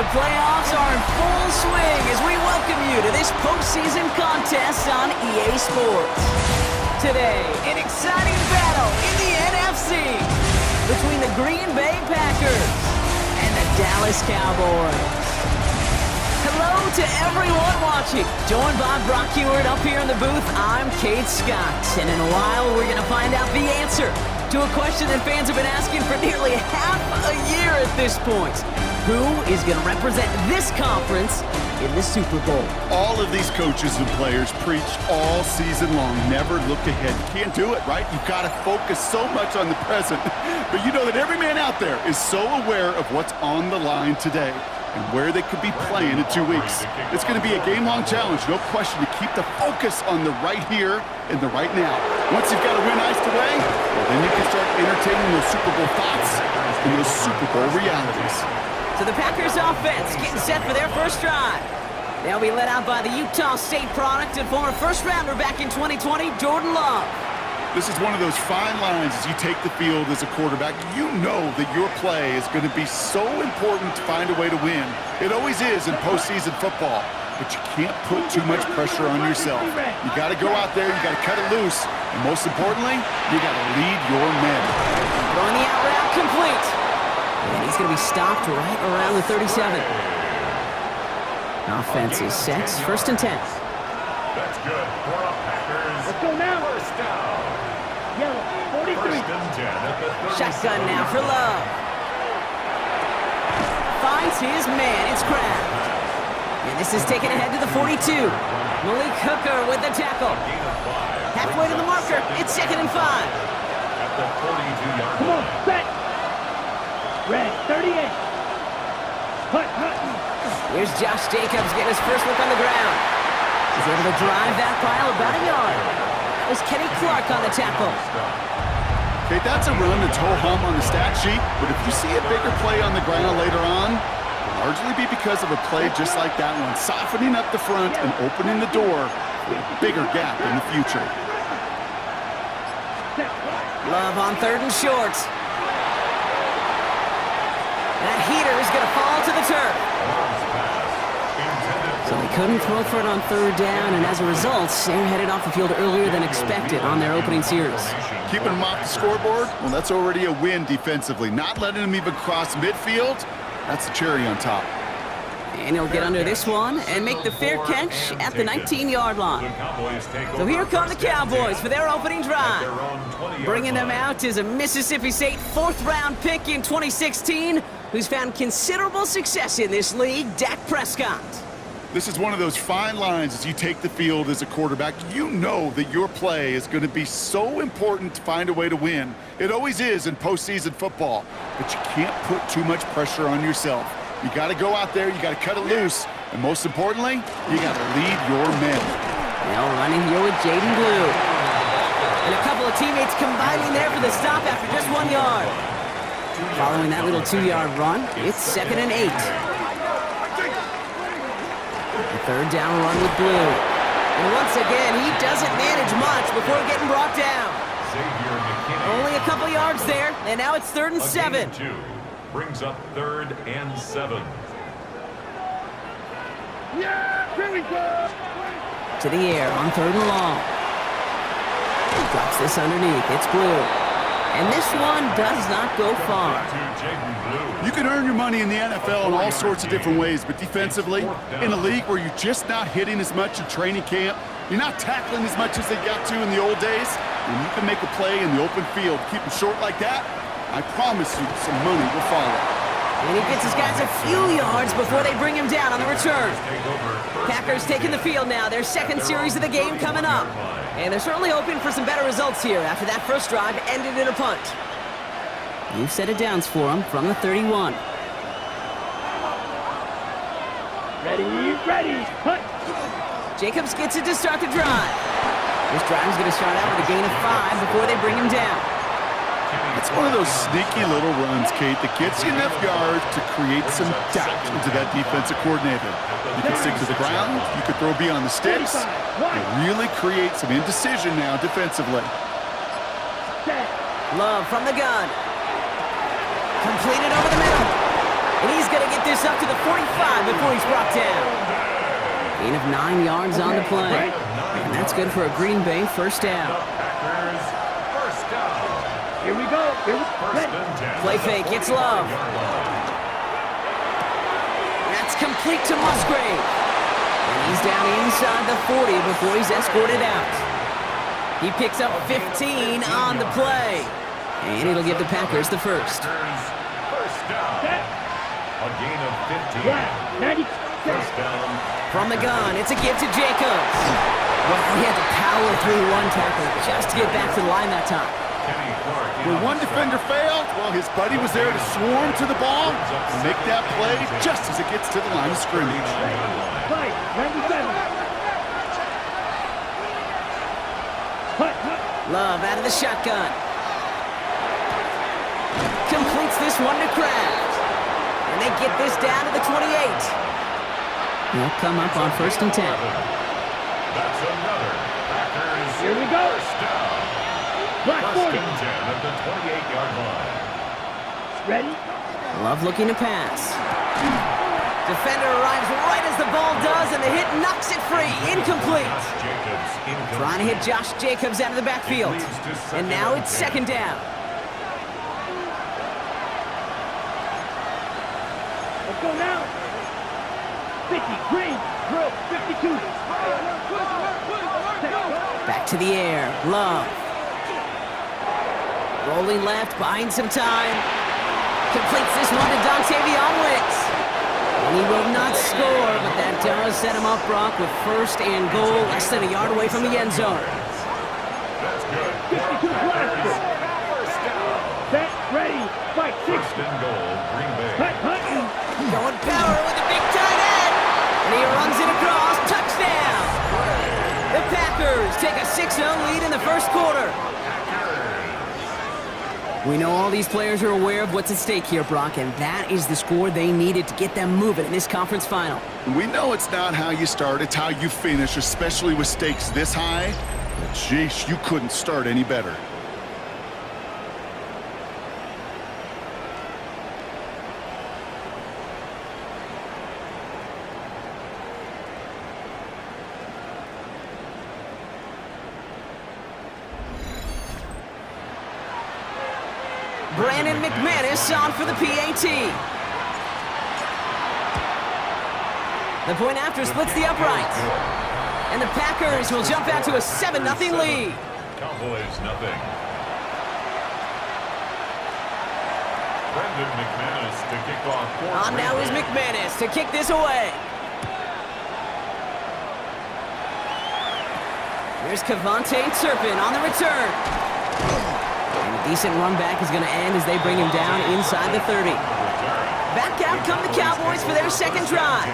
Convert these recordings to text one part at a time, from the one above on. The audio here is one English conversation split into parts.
The playoffs are in full swing as we welcome you to this postseason contest on EA Sports. Today, an exciting battle in the NFC between the Green Bay Packers and the Dallas Cowboys. Hello to everyone watching. Joined by Brock Ewart up here in the booth, I'm Kate Scott. And in a while, we're going to find out the answer to a question that fans have been asking for nearly half a year at this point. Who is going to represent this conference in the Super Bowl? All of these coaches and players preach all season long, never look ahead. You can't do it, right? You've got to focus so much on the present. But you know that every man out there is so aware of what's on the line today and where they could be playing in 2 weeks. It's going to be a game-long challenge, no question, to keep the focus on the right here and the right now. Once you've got a win iced away, well, then you can start entertaining those Super Bowl thoughts and those Super Bowl realities. So the Packers offense getting set for their first drive. They'll be led out by the Utah State product and former first-rounder back in 2020, Jordan Love. This is one of those fine lines as you take the field as a quarterback. You know that your play is going to be so important to find a way to win. It always is in postseason football, but you can't put too much pressure on yourself. You got to go out there, you got to cut it loose, and most importantly, you got to lead your men. Throwing the out route complete. And he's going to be stopped right around the 37. Offense is set. First and 10. That's good for a Packers. Let's go now. First down. Yellow, 43. First and 10 at the 37. Shotgun now for Love. Finds his man. It's Kraft. And this is taken ahead to the 42. Malik Hooker with the tackle. Gain of 5. Halfway to the marker. It's 2nd and 5. At the 42-yard Come on, line. set. Red, 38. Hut. Here's Josh Jacobs getting his first look on the ground. He's able to drive that pile about a yard. That was Kenny Clark on the tackle. Okay, that's a run that's ho-hum on the stat sheet, but if you see a bigger play on the ground later on, it'll largely be because of a play just like that one, softening up the front and opening the door for a bigger gap in the future. Love on 3rd and short. That heater is going to fall to the turf. So they couldn't throw for it on 3rd down, and as a result, they're headed off the field earlier than expected on their opening series. Keeping them off the scoreboard, well, that's already a win defensively. Not letting them even cross midfield, that's the cherry on top. And he'll get under this one and make the fair catch at the 19-yard line. So here come the Cowboys for their opening drive. Bringing them out is a Mississippi State 4th-round pick in 2016 who's found considerable success in this league, Dak Prescott. This is one of those fine lines as you take the field as a quarterback. You know that your play is going to be so important to find a way to win. It always is in postseason football, but you can't put too much pressure on yourself. You got to go out there, you got to cut it loose, and most importantly, you got to lead your men. Now running here with Jaden Blue. And a couple of teammates combining there for the stop after just 1 yard. Following that little 2-yard run, it's 2nd and 8. The 3rd down run with Blue. And once again, he doesn't manage much before getting brought down. Only a couple yards there, and now it's 3rd and 7. Brings up 3rd and 7. Yeah, here we go. To the air on 3rd and long. Drops this underneath. It's Blue. And this one does not go far. You can earn your money in the NFL in all sorts of different ways, but defensively, in a league where you're just not hitting as much in training camp, you're not tackling as much as they got to in the old days, when you can make a play in the open field, keep them short like that, I promise you some money will follow. And he gets his guys a few yards before they bring him down on the return. Packers taking the field now, their 2nd series of the game coming up. And they're certainly hoping for some better results here after that first drive ended in a punt. New set of downs for them from the 31. Ready. Hut. Jacobs gets it to start the drive. This drive is going to start out with a gain of 5 before they bring him down. It's one of those sneaky little runs, Kate, that gets you enough yards to create some doubt into that defensive coordinator. You can stick to the ground, you can throw beyond the sticks, and really create some indecision now defensively. Love from the gun. Completed over the middle. And he's going to get this up to the 45 before he's brought down. Gain of 9 yards on the play. And that's good for a Green Bay first down. Packers first down. Here we go. First and 10. Play fake, it's Love. That's complete to Musgrave. And he's down inside the 40 before he's escorted out. He picks up 15 on the play. And it'll give the Packers the first. Packers first down. A gain of 15. Yeah, 90. First down. From the gun, it's a give to Jacobs. Well, he had to power through one tackle just to get back to the line that time. Kenny Clark. When one defender failed, well, his buddy was there to swarm to the ball and make that play just as it gets to the line of scrimmage. 97. Hut. Love out of the shotgun. Completes this one to Kraft. And they get this down to the 28. They'll come up on first and 10. That's another Packers Here we go. first down. Black First 40. and 10 at the 28-yard line. Ready? Love looking to pass. Defender arrives right as the ball does, and the hit knocks it free. Incomplete. Jacobs incomplete. Trying to hit Josh Jacobs out of the backfield. And now it's second down. Let's go now. 50. Green. Drill. 52. Back to the air. Love. Rolling left, buying some time. Completes this one to Dontavion Wicks. And he will not score, but that does set him up, Brock, with first and goal, less than a yard away from the end zone. That's good. 52 Packers. First down. Set. Ready. Fight. 6. First and goal, Green Bay. Hut. Going power with a big tight end. And he runs it across. Touchdown. The Packers take a 6-0 lead in the first quarter. We know all these players are aware of what's at stake here, Brock, and that is the score they needed to get them moving in this conference final. We know it's not how you start, it's how you finish, especially with stakes this high. But jeez, you couldn't start any better. Brandon McManus on for the PAT. The point after splits the upright. And the Packers will jump out to a 7-0 lead. Cowboys nothing. Brandon McManus to kick off. On now is McManus to kick this away. There's Cavante Turpin on the return. And a decent run back is going to end as they bring him down inside the 30. Back out come the Cowboys for their second drive.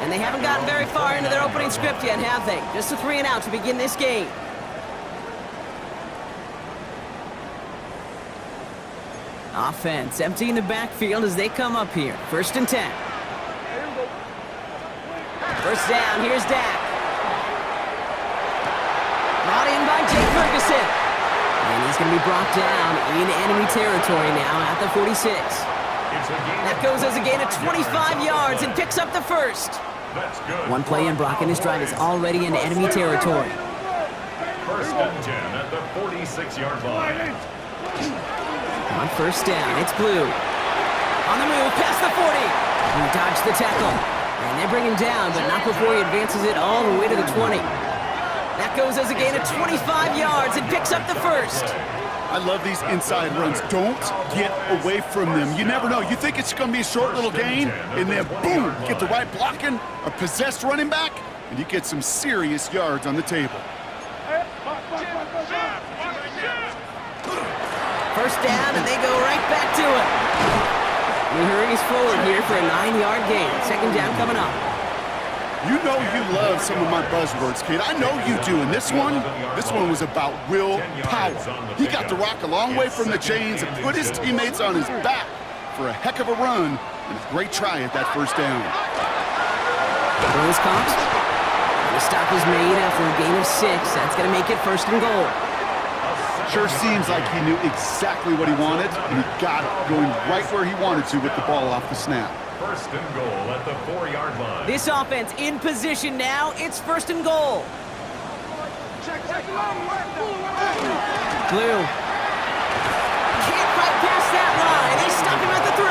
And they haven't gotten very far into their opening script yet, have they? Just a 3-and-out to begin this game. Offense emptying the backfield as they come up here. First and 10. First down, here's Dak. Brought in by Jake Ferguson. And he's going to be brought down in enemy territory now at the 46. That goes as a gain of 25 yards and picks up the first. That's good. One play in, Brock, and this drive is already in enemy territory. First and 10 at the 46-yard line. On first down, it's Blue. On the move, past the 40. He dodged the tackle. And they bring him down, but not before he advances it all the way to the 20. That goes as a gain of 25 yards and picks up the first. I love these inside runs. Don't get away from them. You never know. You think it's going to be a short little gain, and then boom, get the right blocking, a possessed running back, and you get some serious yards on the table. First down, and they go right back to it. He hurries forward here for a 9-yard gain. Second down coming up. You know you love some of my buzzwords, kid. I know you do. And this one was about willpower. He got the rock a long way from the chains and put his teammates on his back for a heck of a run and a great try at that first down. Those cops. The stop is made after a gain of 6. That's going to make it first and goal. Sure seems like he knew exactly what he wanted, and he got it, going right where he wanted to with the ball off the snap. First and goal at the 4-yard line. This offense in position now. It's first and goal. Blue. Can't quite pass that line. They stop him at the 3.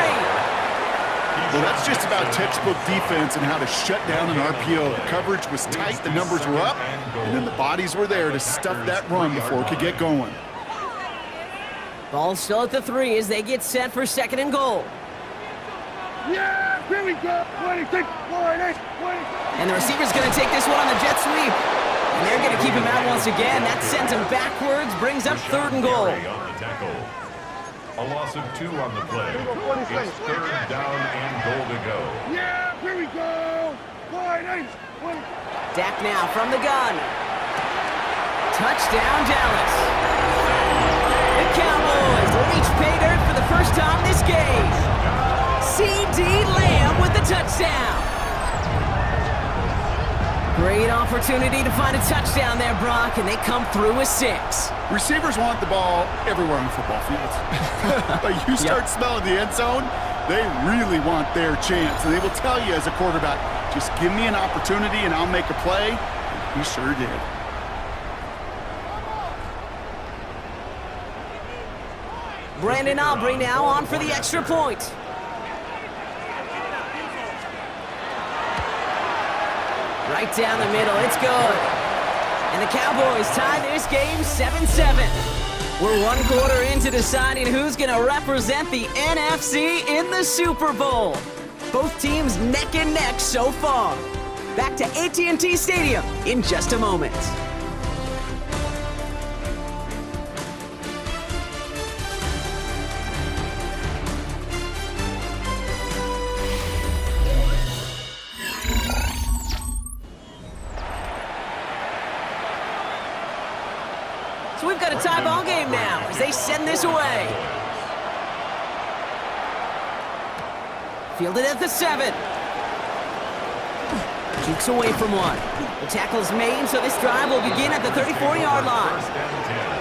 Well, that's just about textbook defense and how to shut down an RPO. The coverage was tight, the numbers were up, and then the bodies were there to stuff that run before it could get going. Ball still at the 3 as they get set for second and goal. Yeah, here we go. 26, 26. And the receiver's going to take this one on the jet sweep. And they're going to keep him out once again. That sends him backwards, brings up third and goal. On the tackle. A loss of 2 on the play. It's third down and goal to go. Yeah, here we go. 28. Dak now from the gun. Touchdown, Dallas. The Cowboys reach pay dirt for the first time this game. C.D. Lamb with the touchdown. Great opportunity to find a touchdown there, Brock, and they come through with 6. Receivers want the ball everywhere on football fields. But you start smelling the end zone, they really want their chance. And they will tell you as a quarterback, just give me an opportunity and I'll make a play. And he sure did. Brandon Aubrey now on for the extra point. Right down the middle, it's good. And the Cowboys tie this game 7-7. We're 1 quarter into deciding who's going to represent the NFC in the Super Bowl. Both teams neck and neck so far. Back to AT&T Stadium in just a moment. So we've got a tie ball game now as they send this away. Fielded at the 7. Jukes away from 1. The tackle's made, so this drive will begin at the 34-yard line.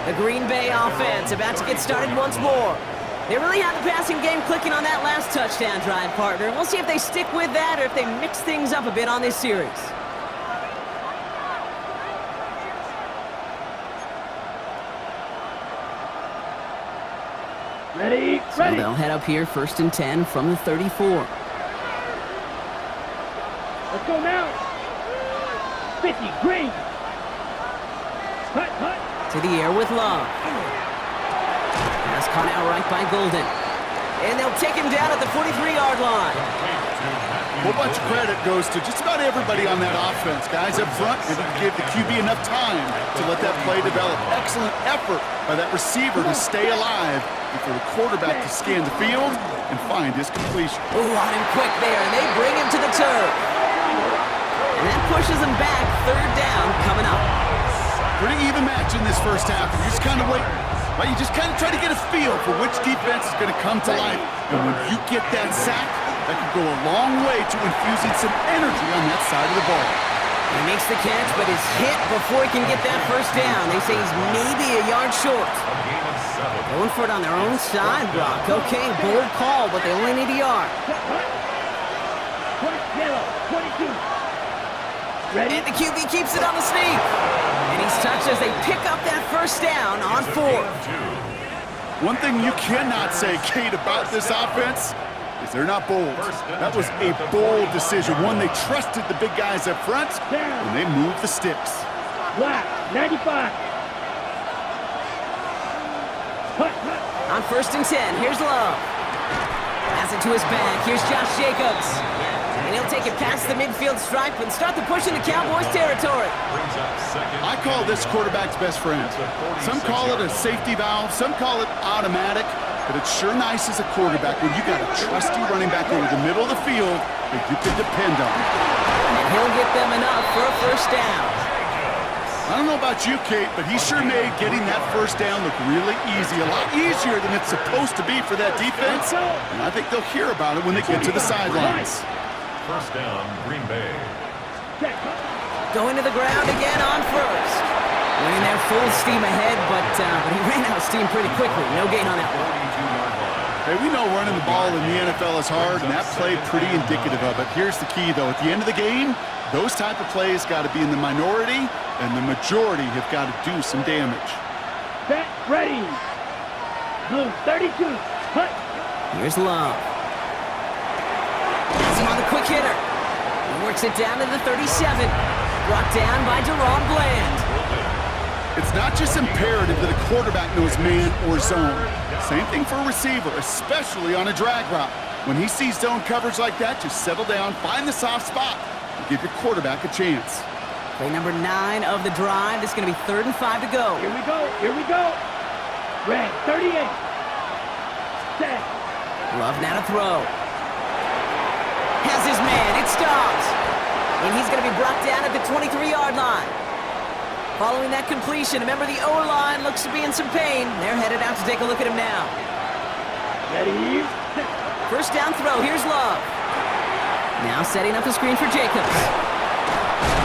The Green Bay offense about to get started once more. They really had the passing game clicking on that last touchdown drive, partner. We'll see if they stick with that or if they mix things up a bit on this series. Ready, So ready. they'll head up here first and 10 from the 34. Let's go now. 50, green. Hut, hut. To the air with Love. Pass caught out right by Golden. And they'll take him down at the 43-yard line. A whole bunch of credit goes to just about everybody on that offense. Guys up front, able to give the QB enough time to let that play develop. Excellent effort by that receiver to stay alive and for the quarterback to scan the field and find his completion. Ooh, on him quick there, and they bring him to the turf. And that pushes him back. Third down coming up. Pretty even match in this first half. You just kind of wait. Right? You just kind of try to get a feel for which defense is going to come to life. And when you get that sack, that can go a long way to infusing some energy on that side of the ball. He makes the catch, but is hit before he can get that first down. They say he's maybe a yard short. Going for it on their own side, Brock. Okay, bold call, but they only need a yard. Yellow, 22. Ready? And the QB keeps it on the sneak. And he's touched as they pick up that first down on 4. One thing you cannot say, Kate, about this offense is they're not bold. That was a bold decision. One, they trusted the big guys up front, and they moved the sticks. Black, 95. Hut, hut. On first and 10, here's Love. Pass it to his back. Here's Josh Jacobs. And he'll take it past the midfield stripe and start the push into Cowboys territory. I call this quarterback's best friend. Some call it a safety valve, some call it automatic, but it's sure nice as a quarterback when you got a trusty running back over the middle of the field that you can depend on. And he'll get them enough for a first down. I don't know about you, Kate, but he sure made getting that first down look really easy, a lot easier than it's supposed to be for that defense, and I think they'll hear about it when they get to the sidelines. First down, Green Bay. Going to the ground again on first. Winning there full steam ahead, but he ran out of steam pretty quickly. No gain on that one. Hey, we know running the ball in the NFL is hard, and that play pretty indicative of it. Here's the key, though. At the end of the game, those type of plays got to be in the minority, and the majority have got to do some damage. Set, ready. Blue 32. Cut. Here's Love. He's on the quick hitter. He works it down to the 37. Brought down by Deron Bland. It's not just imperative that a quarterback knows man or zone. Same thing for a receiver, especially on a drag route. When he sees zone coverage like that, just settle down, find the soft spot, and give your quarterback a chance. Play number 9 of the drive. It's going to be 3rd and 5 to go. Here we go. Here we go. Red 38. Set. Love now to throw. Has his man. It stops. And he's going to be brought down at the 23-yard line. Following that completion, remember the O-line looks to be in some pain. They're headed out to take a look at him now. Ready. Set. First down throw. Here's Love. Now setting up the screen for Jacobs.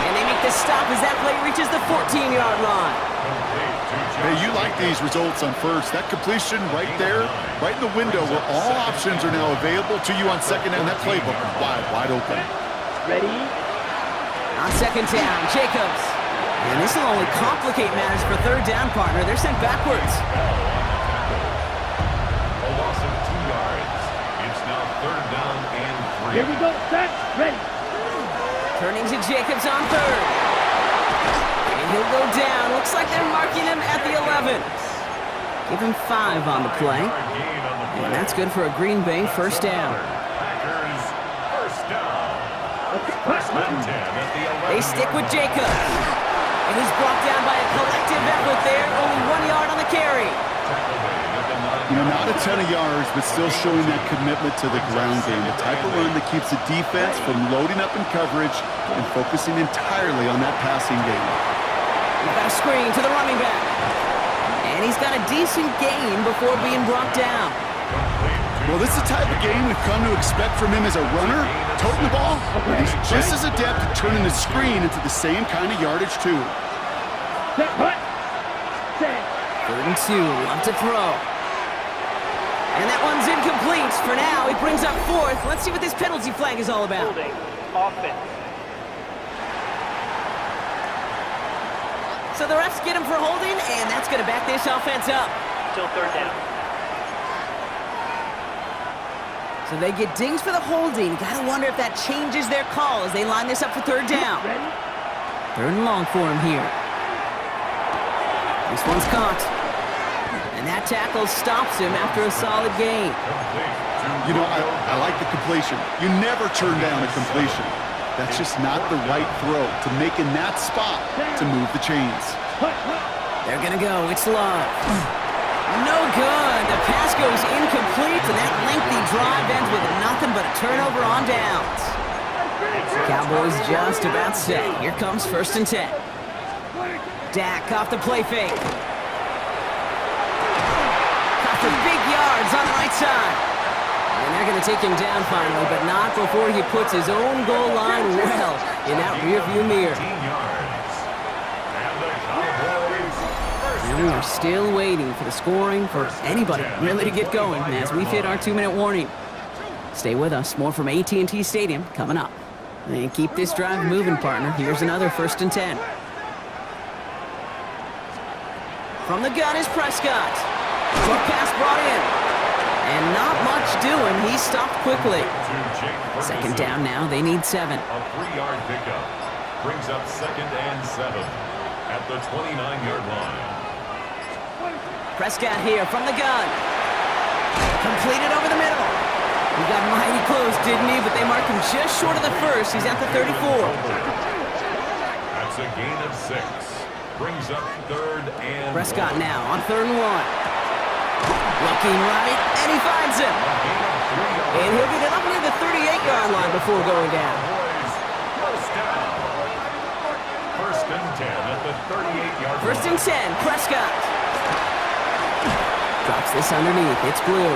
And they make the stop as that play reaches the 14-yard line. Hey, you like these results on first. That completion right there, right in the window where all options are now available to you on second down. That playbook wide open. Ready. On second down, Jacobs. And this will only complicate matters for 3rd down, partner. They're sent backwards. A loss of 2 yards. It's now 3rd down and 3. Here we go. Set. Ready. Turning to Jacobs on 3rd. And he'll go down. Looks like they're marking him at the 11. Give him 5 on the play. And that's good for a Green Bay 1st down. Packers, 1st down. 1st and 10 at the 11. They stick with Jacobs. And he's brought down by a collective effort there. Only 1 yard on the carry. You know, not a ton of yards, but still showing that commitment to the ground game. The type of run that keeps the defense from loading up in coverage and focusing entirely on that passing game. He's got a screen to the running back. And he's got a decent gain before being brought down. Well, this is the type of game we've come to expect from him as a runner, toting the ball, but he's just as adept at turning the screen into the same kind of yardage, too. Set. Cut. Set. 3rd and 2. Love to throw. And that one's incomplete. For now, he brings up 4th. Let's see what this penalty flag is all about. Holding. Offense. So the refs get him for holding, and that's going to back this offense up. Till 3rd down. So they get dinged for the holding. Gotta wonder if that changes their call as they line this up for 3rd down. Ready. 3rd and long for him here. This one's caught. And that tackle stops him after a solid gain. You know, I like the completion. You never turn down a completion. That's just not the right throw to make in that spot to move the chains. They're gonna go. It's Love. No good. The pass goes incomplete, and that lengthy drive ends with nothing but a turnover on downs. Cowboys just about set. Here comes 1st and 10. Dak off the play fake. Got for big yards on the right side. And they're going to take him down finally, but not before he puts his own goal line well in that rearview mirror. And we are still waiting for the scoring for anybody really to get going as we've hit our 2-minute warning. Stay with us. More from AT&T Stadium coming up. And keep this drive moving, partner. Here's another 1st and 10. From the gun is Prescott. Short pass brought in. And not much doing. He stopped quickly. 2nd down now. They need 7. A 3-yard pickup brings up 2nd and 7 at the 29-yard line. Prescott here from the gun. Completed over the middle. He got mighty close, didn't he? But they marked him just short of the 1st. He's at the 34. That's a gain of 6. Brings up 3rd and Prescott now on 3rd and 1. Looking right, and he finds him. And he'll get it up near the 38-yard line before going down. First down. 1st and 10 at the 38-yard line. 1st and 10, Prescott. Drops this underneath. It's Blue.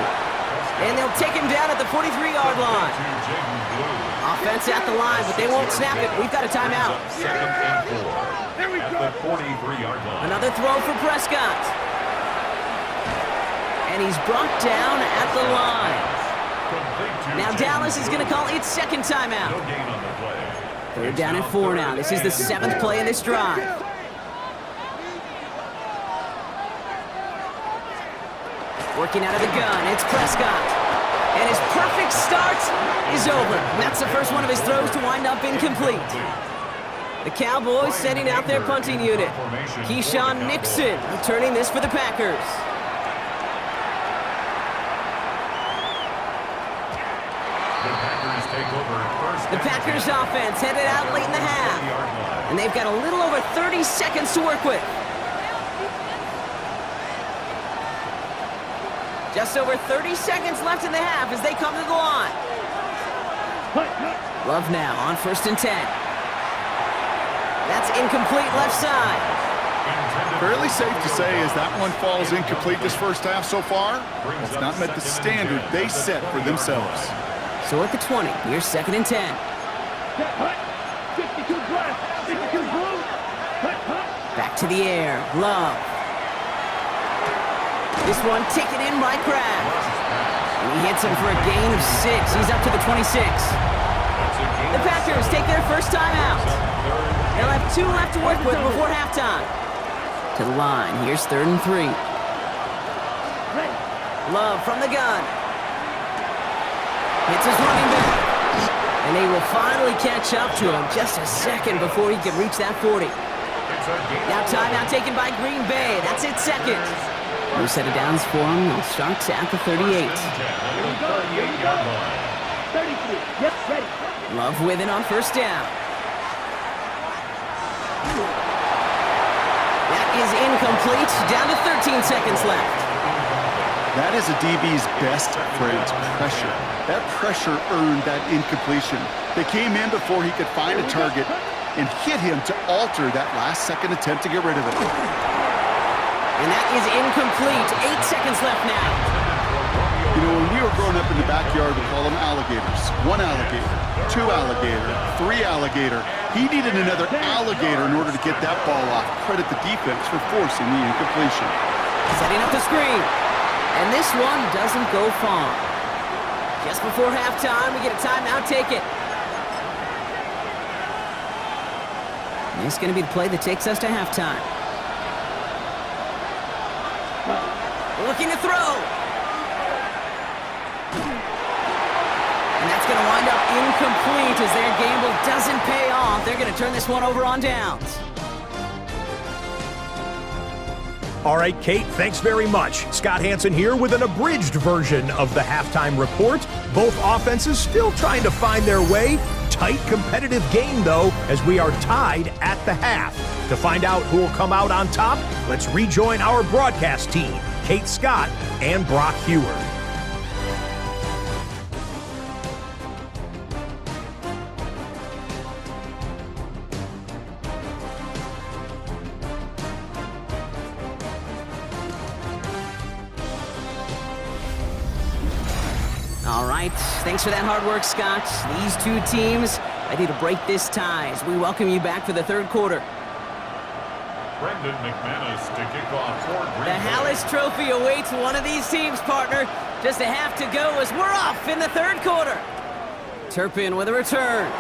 And they'll take him down at the 43-yard line. Offense at the line, but they won't snap it. We've got a timeout. Second and 4 Here we at go. the 43-yard line. Another throw for Prescott. And he's brought down at the line. Now Dallas is going to call its second timeout. No gain on the play. Third down and 4 now. This is the 7th play of this drive. Working out of the gun, it's Prescott. And his perfect start is over. That's the first one of his throws to wind up incomplete. The Cowboys sending out their punting unit. Keyshawn Nixon returning this for the Packers. The Packers offense headed out late in the half. And they've got a little over 30 seconds to work with. Just over 30 seconds left in the half as they come to the line. Love now on 1st and 10. That's incomplete left side. Fairly safe to say as that one falls incomplete this first half so far, it's not met the standard they set for themselves. So at the 20, here's 2nd and 10. 52 black, 52 blue. Back to the air, Love. This one taken in by Kraft. And he hits him for a gain of 6. He's up to the 26. The Packers take their first time out. They'll have 2 left to work with before halftime. To the line, here's 3rd and 3. Love from the gun. Hits his running back. And they will finally catch up to him just a second before he can reach that 40. Now timeout taken by Green Bay. That's its second. No set of downs for him. He'll start at the 38. Love with it on 1st down. That is incomplete. Down to 13 seconds left. That is a DB's best friend, pressure. That pressure earned that incompletion. They came in before he could find a target and hit him to alter that last-second attempt to get rid of it. And that is incomplete. 8 seconds left now. You know, when we were growing up in the backyard, we call them alligators. 1 alligator, 2 alligator, 3 alligator. He needed another alligator in order to get that ball off. Credit the defense for forcing the incompletion. Setting up the screen. And this one doesn't go far. Just before halftime, we get a timeout taken. And this is going to be the play that takes us to halftime. Looking to throw. And that's going to wind up incomplete as their gamble doesn't pay off. They're going to turn this one over on downs. All right, Kate, thanks very much. Scott Hansen here with an abridged version of the halftime report. Both offenses still trying to find their way. Tight, competitive game, though, as we are tied at the half. To find out who will come out on top, let's rejoin our broadcast team, Kate Scott and Brock Hewer. All right, thanks for that hard work, Scott. These 2 teams ready to break this tie as we welcome you back for the 3rd quarter. Brendan McManus to kick off for Green The Bay. Hallis Trophy awaits one of these teams, partner. Just a half to go as we're off in the 3rd quarter. Turpin with a return.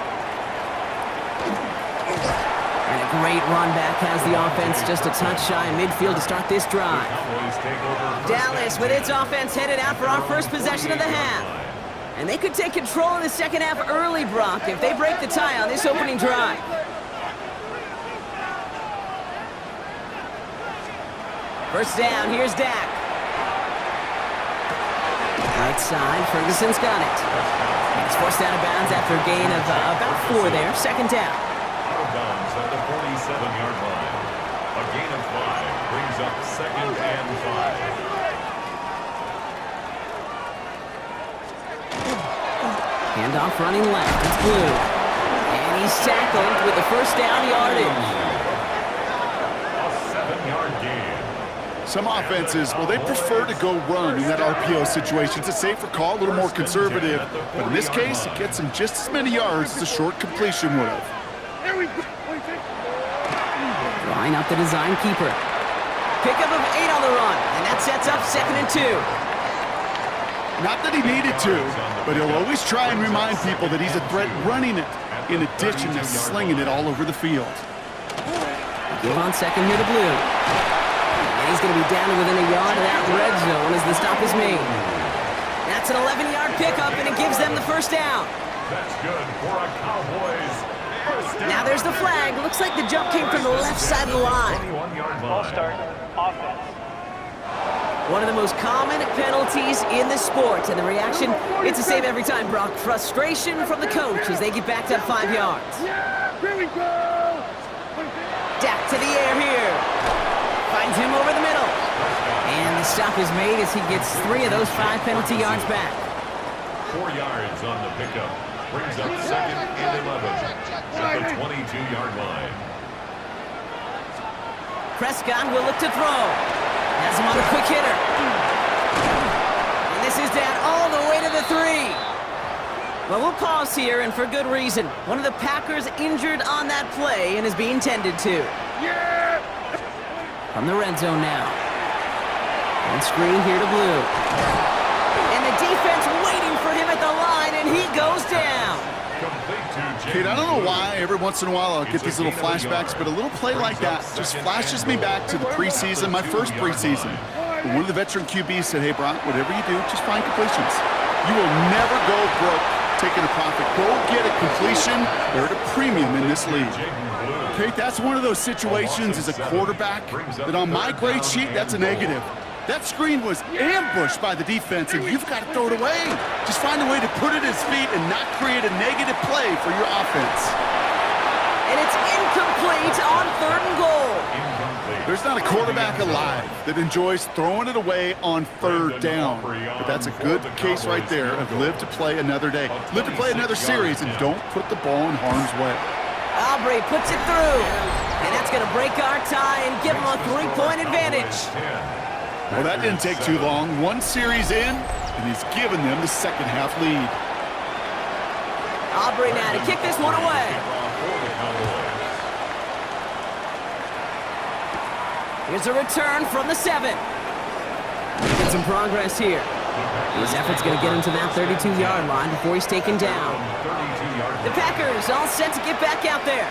And a great run back has the offense just a touch shy in midfield to start this drive. Cowboys take over. Dallas with its offense headed out for our first possession of the half. And they could take control in the second half early, Brock, if they break the tie on this opening drive. First down, here's Dak. Right side, Ferguson's got it. He's forced out of bounds after a gain of about 4 there. Second down. Out of bounds at the 47-yard line. A gain of 5 brings up 2nd and 5. Handoff running left. It's Blue. And he's tackled with the first down yardage. A 7-yard gain. Some offenses, well, they prefer to go run in that RPO situation. It's a safer call, a little more conservative. But in this case, it gets him just as many yards as a short completion would have. Here we go. Line up the design keeper. Pickup of 8 on the run, and that sets up 2nd and 2. Not that he needed to, but he'll always try and remind people that he's a threat running it, in addition to slinging it all over the field. Give on 2nd here to Blue. And he's going to be down to within a yard of that red zone as the stop is made. That's an 11-yard pickup, and it gives them the first down. That's good for a Cowboys first down. Now there's the flag. Looks like the jump came from the left side of the line. 21-yard Ball line. start, offense. One of the most common penalties in the sport, and the reaction, it's the same every time, Brock. Frustration from the coach as they get backed up 5 yards. Yeah, here we go. Dak to the air here. Finds him over the middle. And the stop is made as he gets 3 of those 5 penalty yards back. 4 yards on the pickup. Brings up 2nd and 11 at the 22-yard line. Prescott will look to throw. Has him on a quick hitter. And this is down all the way to the 3. Well, we'll pause here, and for good reason. One of the Packers injured on that play and is being tended to. Yeah. From the red zone now. On screen here to Blue. And the defense waiting for him at the line, and he goes down. Kate, I don't know why every once in a while I'll get these little flashbacks, but a little play like that just flashes me back to the preseason, my first preseason. One of the veteran QBs said, hey, Brock, whatever you do, just find completions. You will never go broke taking a profit. Go get a completion. They're at a premium in this league. Kate, that's one of those situations as a quarterback that on my grade sheet, that's a negative. That screen was ambushed by the defense, and you've got to throw it away. Just find a way to put it at his feet and not create a negative play for your offense. And it's incomplete on 3rd and goal. There's not a quarterback alive that enjoys throwing it away on 3rd down. But that's a good case right there of live to play another day. Live to play another series, and don't put the ball in harm's way. Aubrey puts it through. And that's going to break our tie and give him a 3-point advantage. Well, that didn't take too long. 1 series in, and he's given them the second half lead. Aubrey now to kick this one away. Here's a return from the 7. Get some progress here. His effort's going to get him to that 32-yard line before he's taken down. The Packers all set to get back out there.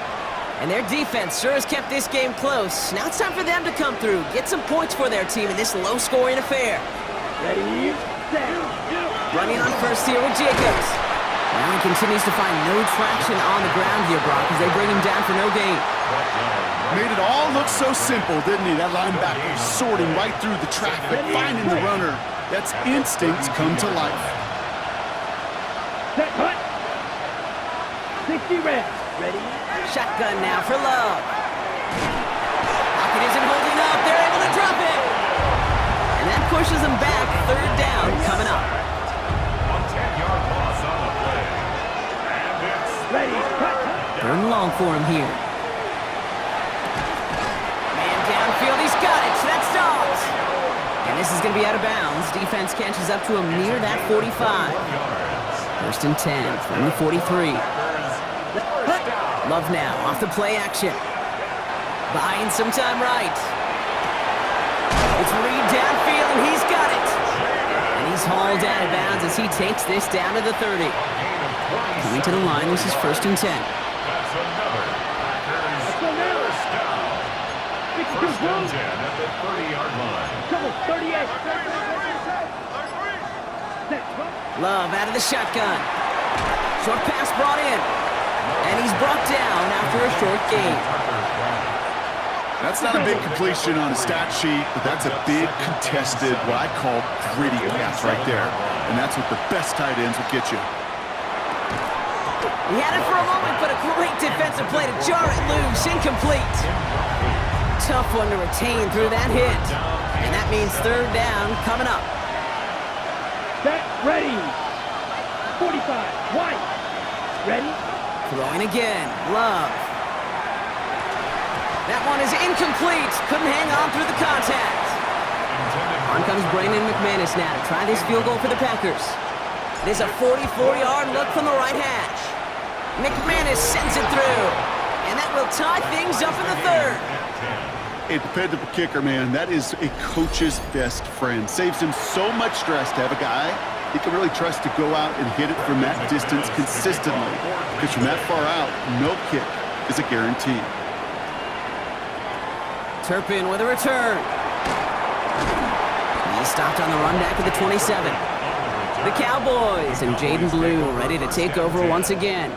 And their defense sure has kept this game close. Now it's time for them to come through, get some points for their team in this low-scoring affair. Ready, set. Running on first here with Jacobs. Now he continues to find no traction on the ground here, Brock, as they bring him down for no gain. Made it all look so simple, didn't he? That linebacker sorting right through the traffic, finding the runner. That's instincts come to life. Set, cut. 60 reps. Ready? Shotgun now for Love. Pocket isn't holding up. They're able to drop it. And that pushes them back. 3rd down coming up. A 10-yard loss on the play. And it's Ready, cut. 3rd and long for him here. Man downfield. He's got it. That stops. And this is going to be out of bounds. Defense catches up to him near that 45. 1st and 10 from the 43. Love now, off the play action. Buying some time right. It's Reed downfield, and he's got it. And he's hauled out of bounds as he takes this down to the 30. Coming to the line, this is 1st and 10. That's another Packers first down. 1st and 10 at the 30-yard line. Come on, 38. Love out of the shotgun. Short pass brought in. And he's brought down after a short gain. That's not a big completion on a stat sheet, but that's a big contested, what I call gritty pass right there. And that's what the best tight ends will get you. He had it for a moment, but a great defensive play to jar it loose. Incomplete. Tough one to retain through that hit. And that means 3rd down coming up. Set, ready. 45, White. Ready? Throwing again. Love. That one is incomplete. Couldn't hang on through the contact. On comes Brandon McManus now to try this field goal for the Packers. It is a 44-yard look from the right hash. McManus sends it through. And that will tie things up in the third. A dependable kicker, man. That is a coach's best friend. Saves him so much stress to have a guy he can really trust to go out and hit it from that distance consistently. Because from that far out, no kick is a guarantee. Turpin with a return. He's stopped on the run back at the 27. The Cowboys and Jaden Blue ready to take over once again.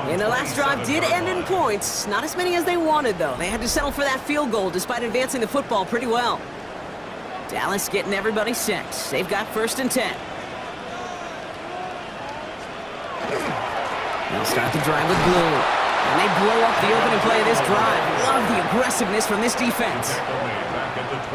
And the last drive did end in points. Not as many as they wanted, though. They had to settle for that field goal despite advancing the football pretty well. Dallas getting everybody set. They've got 1st and 10. They'll start the drive with Blue. And they blow up the opening play of this drive. Love the aggressiveness from this defense.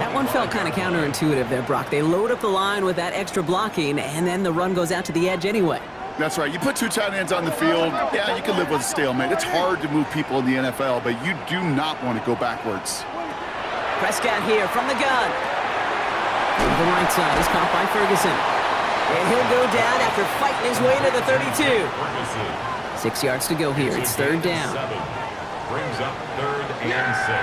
That one felt kind of counterintuitive there, Brock. They load up the line with that extra blocking, and then the run goes out to the edge anyway. That's right. You put 2 tight ends on the field, yeah, you can live with a stalemate. It's hard to move people in the NFL, but you do not want to go backwards. Prescott here from the gun. On the right side is caught by Ferguson. And he'll go down after fighting his way to the 32. 6 yards to go here. It's 3rd down. Brings up 3rd and 6.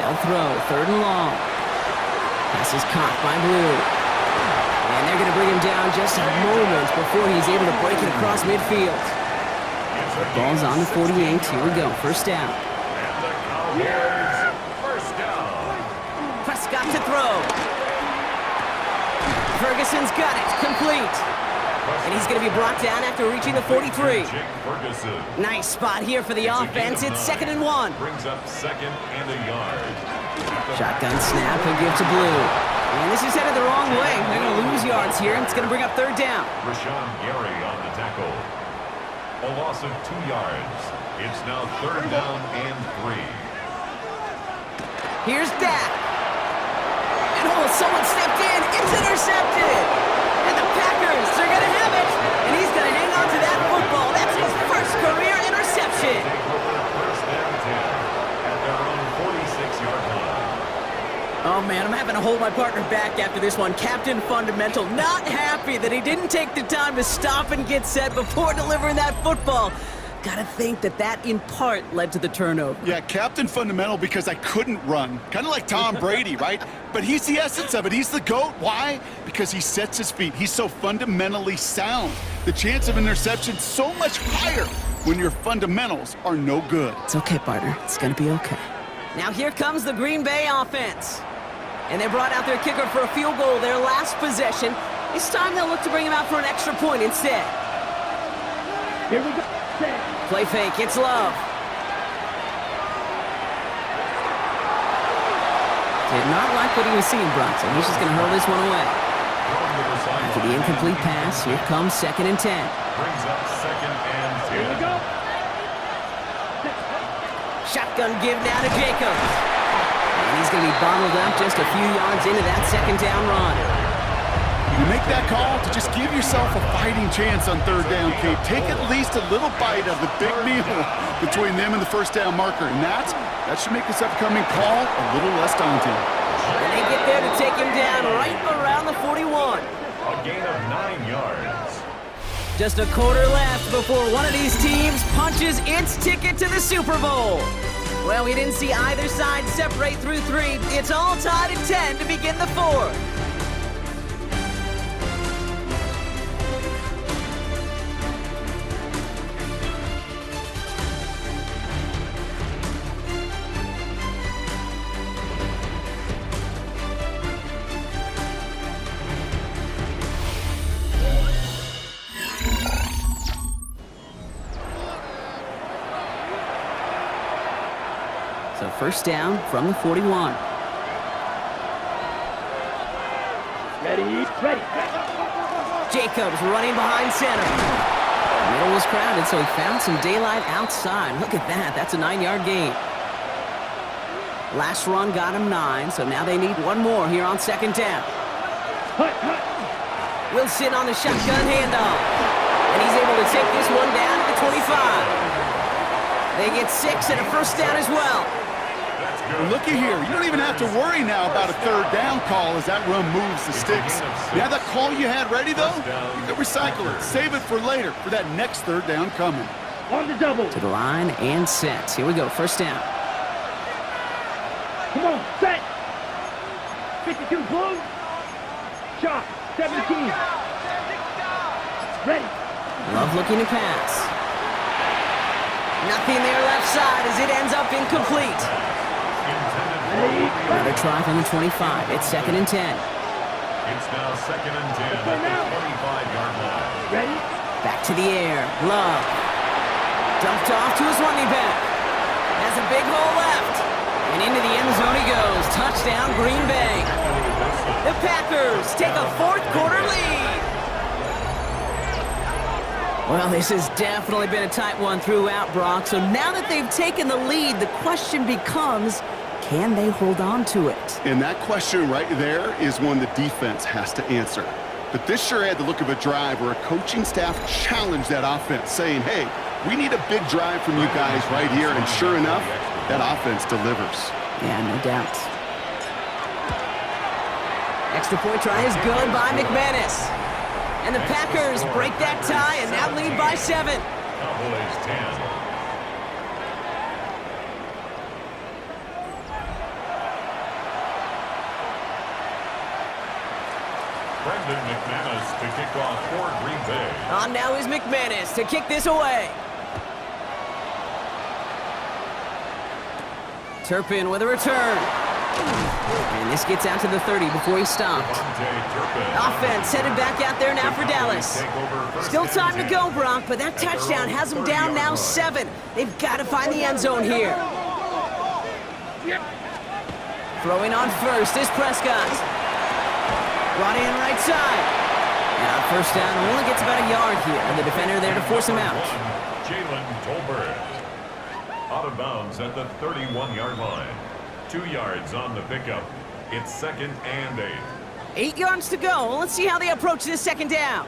They'll throw 3rd and long. Pass is caught by Blue. And they're going to bring him down just a moment before he's able to break it across midfield. Ball's on the 48. Here we go. 1st down. First down. Prescott to throw. Ferguson's got it. Complete. And he's going to be brought down after reaching the 43. Nice spot here for the offense. It's 2nd and 1. Brings up 2nd and a yard. Shotgun snap and give to Blue. And this is headed the wrong way. They're going to lose yards here, and it's going to bring up 3rd down. Rashawn Gary on the tackle. A loss of 2 yards. It's now 3rd down and 3. Here's Dak. And someone stepped in. It's intercepted. And the Packers are going to have it. And he's going to hang on to that football. That's his 1st career interception. First down 10 at their own 46-yard line. Oh, man, I'm having to hold my partner back after this one. Captain Fundamental not happy that he didn't take the time to stop and get set before delivering that football. Gotta think that in part led to the turnover. Yeah, Captain Fundamental because I couldn't run. Kind of like Tom Brady, right? But he's the essence of it. He's the GOAT. Why? Because he sets his feet. He's so fundamentally sound. The chance of interception so much higher when your fundamentals are no good. It's okay, partner. It's gonna be okay. Now here comes the Green Bay offense. And they brought out their kicker for a field goal their last possession. This time they'll look to bring him out for an extra point instead. Here we go. Play fake, it's Love. Did not like what he was seeing, Bronson. He's just going to hurl this one away. After the incomplete pass, here comes 2nd and 10. Brings up 2nd and 10. Here we go. Shotgun give now to Jacobs. And he's going to be bottled up just a few yards into that 2nd down run. You make that call to just give yourself a fighting chance on 3rd down, Kate. Take at least a little bite of the big meal between them and the 1st down marker. And that should make this upcoming call a little less daunting. And they get there to take him down right around the 41. A gain of 9 yards. Just a quarter left before one of these teams punches its ticket to the Super Bowl. Well, we didn't see either side separate through 3. It's all tied at 10 to begin the 4th. So 1st down from the 41. Ready. Jacobs running behind center. Middle was crowded, so he found some daylight outside. Look at that. That's a 9-yard gain. Last run got him 9, so now they need one more here on 2nd down. Wilson on the shotgun handoff. And he's able to take this one down to the 25. They get 6 and a 1st down as well. Well, looky here. You don't even have to worry now about a third down call as that run moves the sticks. You have that call you had ready, though? You can recycle it. Save it for later for that next third down coming. On the double. To the line and set. Here we go, first down. Come on, set. 52 blue. Shot. 17. Ready. Love looking to pass. Nothing there left side as it ends up incomplete. Another try from the 25. It's 2nd and 10. It's now 2nd and 10 at the 25-yard line. Ready. Back to the air. Love. Dumped off to his running back. Has a big hole left. And into the end zone he goes. Touchdown, Green Bay. The Packers take a fourth-quarter lead. Well, this has definitely been a tight one throughout, Brock. So now that they've taken the lead, the question becomes, can they hold on to it? And that question right there is one the defense has to answer. But this sure had the look of a drive where a coaching staff challenged that offense, saying, hey, we need a big drive from you guys right here. And sure enough, that offense delivers. Yeah, no doubt. Extra point try is good by McManus. And the Packers break that tie and now lead by 7. Cowboys 10. Brendan McManus to kick off for Green Bay. On now is McManus to kick this away. Turpin with a return. And this gets out to the 30 before he stopped. Offense headed back out there now for Dallas. Still time to go, Brock, but that touchdown has them down now 7. They've got to find the end zone here. Throwing on first is Prescott. Brought in right side. Now first down only gets about a yard here. The defender there to force him out. Jalen Tolbert. Out of bounds at the 31-yard line. 2 yards on the pickup. It's 2nd and 8. 8 yards to go. Let's see how they approach this second down.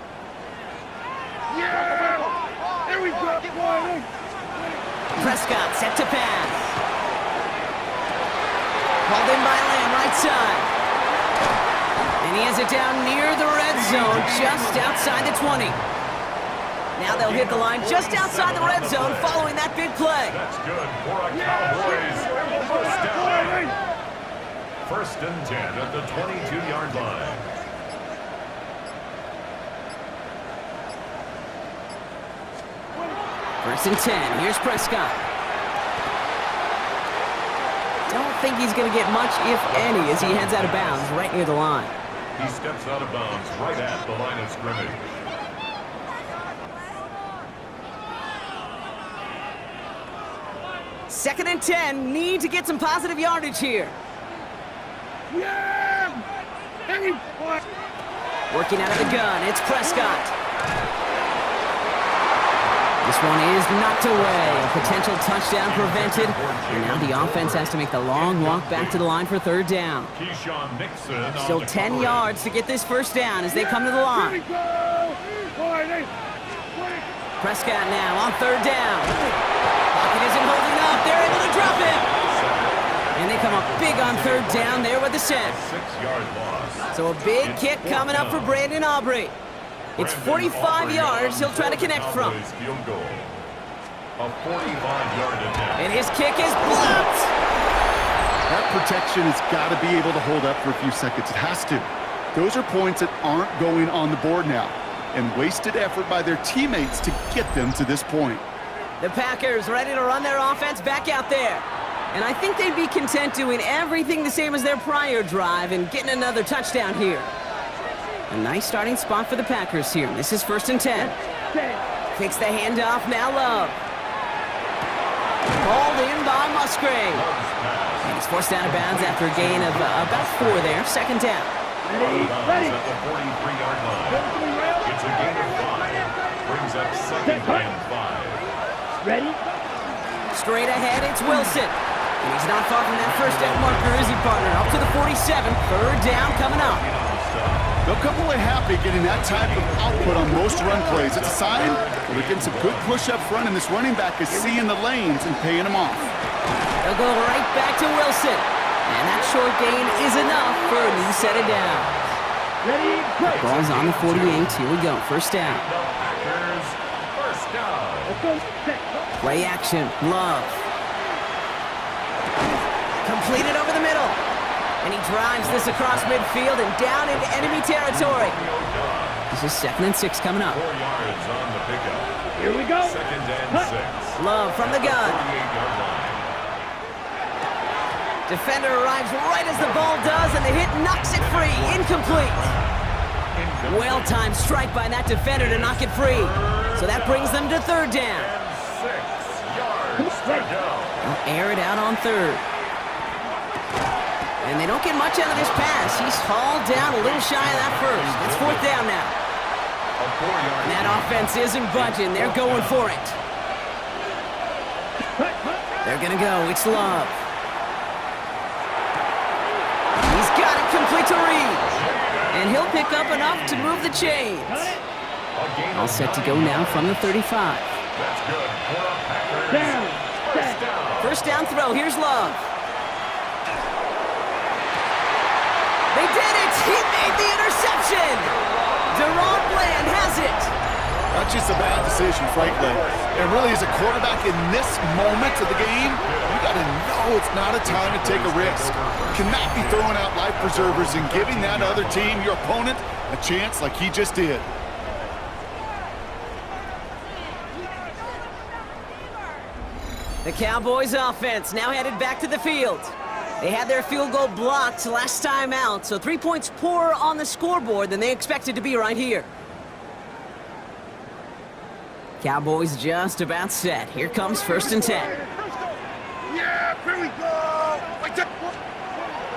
Yeah! Here we go. Prescott set to pass. Called in by Lamb, right side. And he has it down near the red zone, just outside the 20. Now they'll hit the line just outside the red zone following that big play. That's good for a Cowboys first down. 1st and 10 at the 22-yard line. First and 10. Here's Prescott. Don't think he's going to get much, if any, as he heads out of bounds right near the line. He steps out of bounds right at the line of scrimmage. Second and 10. Need to get some positive yardage here. Yeah! Working out of the gun. It's Prescott. This one is knocked away. A potential touchdown prevented. And now the offense has to make the long walk back to the line for 3rd down. Keyshawn Nixon. Still 10 yards to get this first down as they come to the line. Prescott now on 3rd down. Pocket isn't holding up. They're able to drop it. And they come up big on 3rd down there with the set. 6-yard loss. So a big kick coming up for Brandon Aubrey. It's 45 yards he'll try to connect from. Field goal. A 45-yard attempt. And his kick is blocked. That protection has got to be able to hold up for a few seconds. It has to. Those are points that aren't going on the board now. And wasted effort by their teammates to get them to this point. The Packers ready to run their offense back out there. And I think they'd be content doing everything the same as their prior drive and getting another touchdown here. A nice starting spot for the Packers here. This is 1st and 10. Takes the handoff, now Love. Called in by Musgrave. And he's forced out of bounds after a gain of about 4 there. 2nd down. Ready. At the 43-yard line. It's a gain of 5. Brings up 2nd and 5. Ready? Straight ahead, it's Wilson. And he's not far from that first down marker, is he, partner? Up to the 47. 3rd down coming up. They'll come away happy getting that type of output on most run plays. It's a sign that they're getting some good push up front, and this running back is seeing the lanes and paying them off. They'll go right back to Wilson. And that short gain is enough for a new set of downs. Ready, go. Ball's on the 48. Here we go. First down. The Packers, first down. Let's go. Set. Play action. Love. Completed over the middle. And he drives this across midfield and down into enemy territory. This is 2nd and 6 coming up. 4 yards on the pickup. Here we go. 2nd and 6. Love from the gun. 48-yard line. Defender arrives right as the ball does, and the hit knocks it free. Incomplete. Well-timed strike by that defender to knock it free. So that brings them to 3rd down. 6 yards. Third down. They'll air it out on 3rd. And they don't get much out of this pass. He's hauled down a little shy of that first. It's 4th down now. A 4-yard And that offense isn't budging. They're going for it. They're going to go. It's Love. He's got it complete to Reed. And he'll pick up enough to move the chains. All set to go now from the 35. That's good for a Packers. Down. First down. First down throw. Here's Love. They did it! He made the interception! Deron Bland has it! That's just a bad decision, frankly. And really, as a quarterback in this moment of the game, you got to know it's not a time to take a risk. Cannot be throwing out life preservers and giving that other team, your opponent, a chance like he just did. The Cowboys offense now headed back to the field. They had their field goal blocked last time out, so 3 points poorer on the scoreboard than they expected to be right here. Cowboys just about set. Here comes 1st and 10. Yeah, here we go. Like that.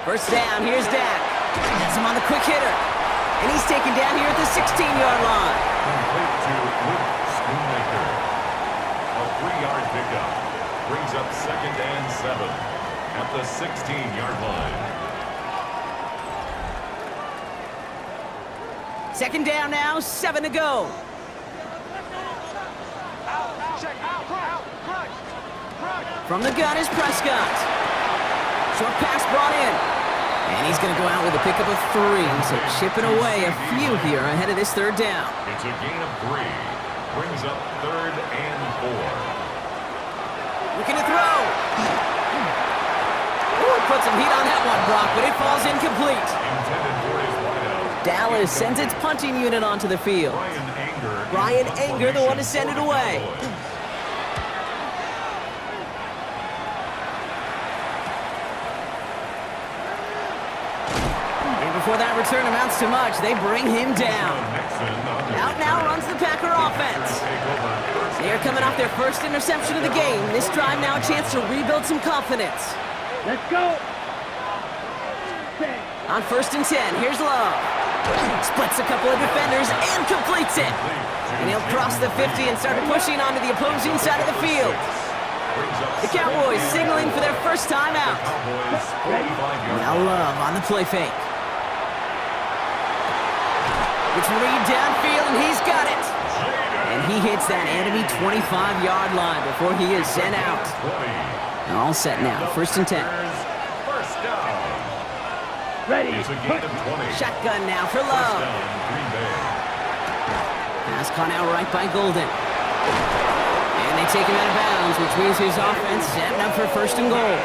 First down, here's Dak. Has him on the quick hitter. And he's taken down here at the 16-yard line. Complete to Luke Schoonmaker. A 3-yard pickup. Brings up 2nd and 7 at the 16-yard line. 2nd down now, 7 to go. From the gun is Prescott. Short pass brought in. And he's going to go out with a pickup of 3. So chipping away a few here ahead of this 3rd down. It's a gain of 3. Brings up 3rd and 4. Looking to throw. Ooh, put some heat on that one, Brock, but it falls incomplete. Intended for his wideout. Dallas sends its punting unit onto the field. Brian Anger, the one to send it away. And before that return amounts to much, they bring him down. Out now runs the Packer offense. They are coming off their first interception of the game. This drive now a chance to rebuild some confidence. Let's go. On 1st and 10, here's Love. Splits a couple of defenders and completes it. And he'll cross the 50 and start pushing onto the opposing side of the field. The Cowboys signaling for their first time out. Now Love on the play fake. It's Reed downfield, and he's got it. And he hits that enemy 25-yard line before he is sent out. And all set now, 1st and 10. First down. Ready. It's a gain of 20. Shotgun now for Love. First down, Green Bay. Pass caught out right by Golden. And they take him out of bounds, which means his offense setting up for 1st and goal.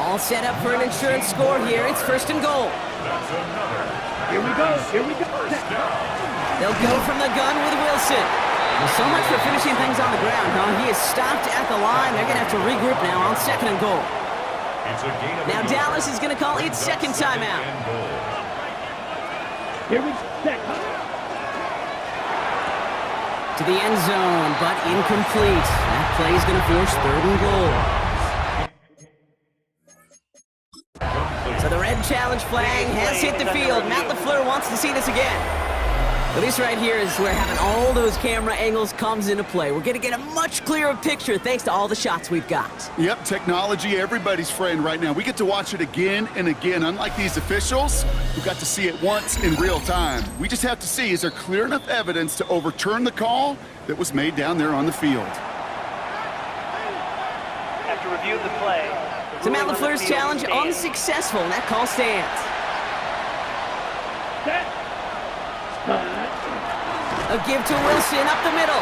All set up for an insurance score here. It's 1st and goal. That's another. Here we go. Here we go. First down. They'll go from the gun with Wilson. Well, so much for finishing things on the ground, huh? He is stopped at the line. They're going to have to regroup now on 2nd and goal. It's a gain of Now Dallas is going to call its 2nd timeout. Here we set. To the end zone, but incomplete. That play is going to force 3rd and goal. So the red challenge flag has hit the field. Matt LaFleur wants to see this again. But this right here is where having all those camera angles comes into play. We're going to get a much clearer picture thanks to all the shots we've got. Yep, technology, everybody's friend right now. We get to watch it again and again. Unlike these officials, who got to see it once in real time. We just have to see, is there clear enough evidence to overturn the call that was made down there on the field? After review the play. So Matt LaFleur's challenge unsuccessful, and that call stands. A give to Wilson up the middle.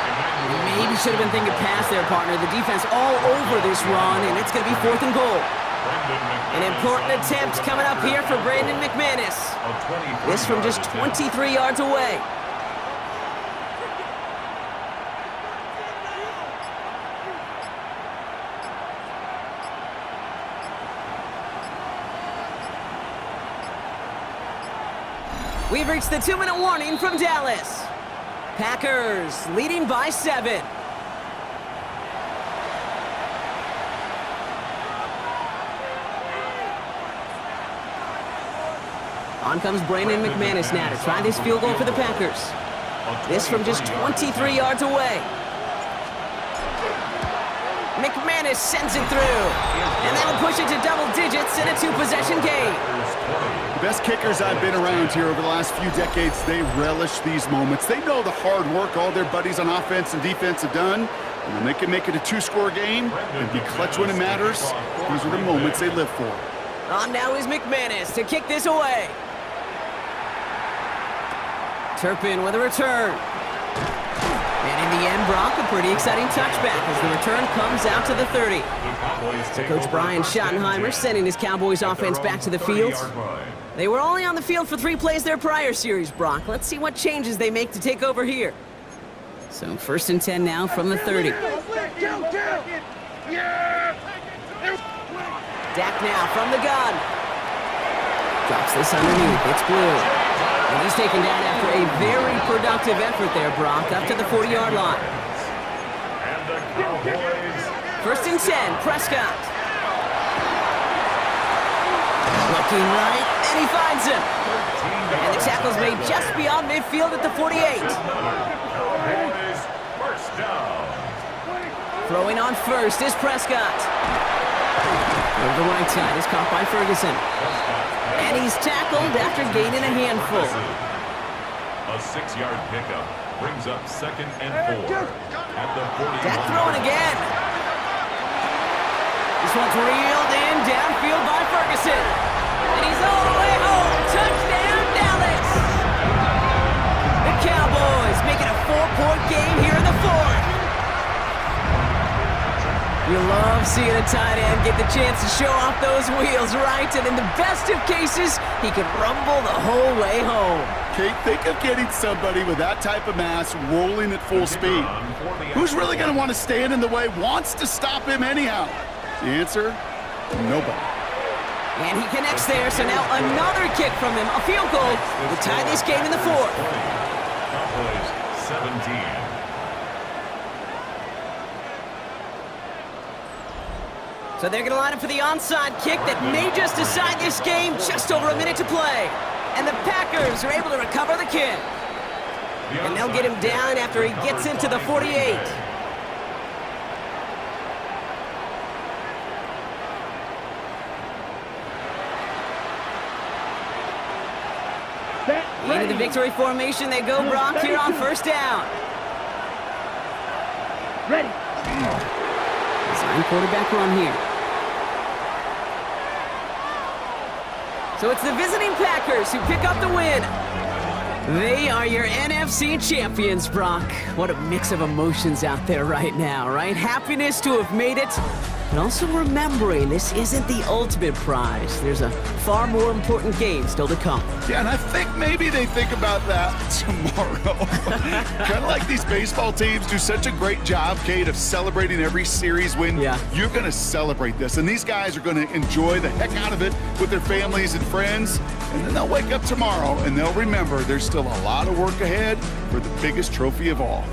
Maybe should have been thinking pass there, partner. The defense all over this run, and it's going to be 4th and goal. An important attempt coming up here for Brandon McManus. This from just 23 yards away. We've reached the 2-minute warning from Dallas. Packers leading by 7. On comes Brandon McManus now to try this field goal for the Packers. This from just 23 yards away. McManus sends it through. And that'll push it to double digits in a 2-possession game. The best kickers I've been around here over the last few decades, they relish these moments. They know the hard work all their buddies on offense and defense have done. And when they can make it a 2-score game and be clutch when it matters, these are the moments they live for. On now is McManus to kick this away. Turpin with a return. And in the end, Brock, a pretty exciting touchback as the return comes out to the 30. So Coach Brian Schottenheimer sending his Cowboys offense back to the field. They were only on the field for 3 plays their prior series, Brock. Let's see what changes they make to take over here. So 1st and 10 now from the 30. Dak now from the gun. Drops this underneath. It's Blue. And he's taken down after a very productive effort there, Brock, up to the 40-yard line. 1st and 10, Prescott. Looking right, and he finds him. And the tackle's made just beyond midfield at the 48. Throwing on first is Prescott. Over the right side is caught by Ferguson. And he's tackled after gaining a handful. A 6-yard pickup brings up 2nd and 4 at the 40. Dak throwing again. This one's reeled in downfield by Ferguson. And he's all the way home. Touchdown, Dallas. The Cowboys making a 4-point game here in the 4th. You love seeing a tight end get the chance to show off those wheels, right? And in the best of cases, he can rumble the whole way home. Kate, think of getting somebody with that type of mass rolling at full speed. Who's really going to want to stand in the way, wants to stop him anyhow? The answer, nobody. And he connects there, so now another kick from him, a field goal, will tie this game in the 4th. Cowboys 17. So they're going to line up for the onside kick that may just decide this game. Just over a minute to play. And the Packers are able to recover the kick. And they'll get him down after he gets into the 48. Into the victory formation they go, Brock, here on 1st down. Ready. Design quarterback run here. So it's the visiting Packers who pick up the win. They are your NFC champions, Brock. What a mix of emotions out there right now, right? Happiness to have made it, but also remembering this isn't the ultimate prize. There's a far more important game still to come. Yeah, and I think maybe they think about that tomorrow. Kind of like these baseball teams do such a great job, Kate, of celebrating every series win. Yeah. You're going to celebrate this, and these guys are going to enjoy the heck out of it with their families and friends, and then they'll wake up tomorrow and they'll remember there's still a lot of work ahead for the biggest trophy of all.